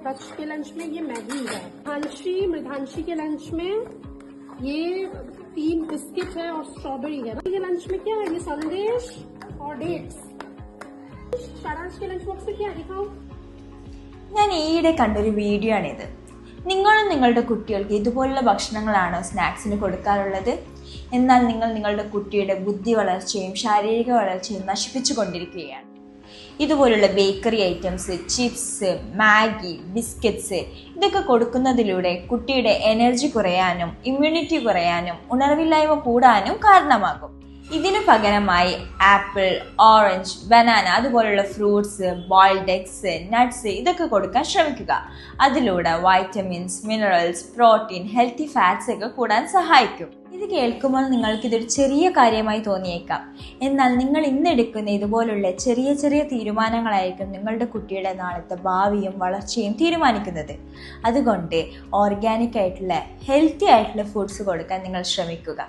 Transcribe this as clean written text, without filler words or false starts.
रच के लंच में ये मैगी है, मृधांशी के लंच में ये 3 बिस्किट है और स्ट्रॉबेरी है। ये लंच में क्या है? ये संदेश और डेट्स। सारांश के लंच बॉक्स में क्या है दिखाओ। ഞാൻ ഈയിടെ കണ്ടൊരു വീഡിയോ ആണിത്. നിങ്ങളും നിങ്ങളുടെ കുട്ടികൾക്ക് ഇതുപോലുള്ള ഭക്ഷണങ്ങളാണോ സ്നാക്സിന് കൊടുക്കാറുള്ളത്? എന്നാൽ നിങ്ങൾ നിങ്ങളുടെ കുട്ടിയുടെ ബുദ്ധി വളർച്ചയും ശാരീരിക വളർച്ചയും നശിപ്പിച്ചു കൊണ്ടിരിക്കുകയാണ്. ഇതുപോലുള്ള bakery items, chips, Maggi, biscuits ഇതൊക്കെ കൊടുക്കുന്നതിലൂടെ കുട്ടിയുടെ എനർജി കുറയാനും ഇമ്മ്യൂണിറ്റി കുറയാനും ഉണർവില്ലായ്മ കൂടാനും കാരണമാകും. ഇതിനു പകരമായി ആപ്പിൾ, ഓറഞ്ച്, ബനാന അതുപോലുള്ള ഫ്രൂട്ട്സ്, ബോയിൽഡ് എഗ്സ്, നട്ട്സ് ഇതൊക്കെ കൊടുക്കാൻ ശ്രമിക്കുക. അതിലൂടെ vitamins, minerals, protein, healthy fats ഒക്കെ കൂടാൻ സഹായിക്കും. ഇത് കേൾക്കുമ്പോൾ നിങ്ങൾക്കിതൊരു ചെറിയ കാര്യമായി തോന്നിയേക്കാം. എന്നാൽ നിങ്ങൾ ഇന്നെടുക്കുന്ന ഇതുപോലുള്ള ചെറിയ ചെറിയ തീരുമാനങ്ങളായിരിക്കും നിങ്ങളുടെ കുട്ടിയുടെ നാളത്തെ ഭാവിയും വളർച്ചയും തീരുമാനിക്കുന്നത്. അതുകൊണ്ട് ഓർഗാനിക് ആയിട്ടുള്ള ഹെൽത്തി ആയിട്ടുള്ള ഫുഡ്സ് കൊടുക്കാൻ നിങ്ങൾ ശ്രമിക്കുക.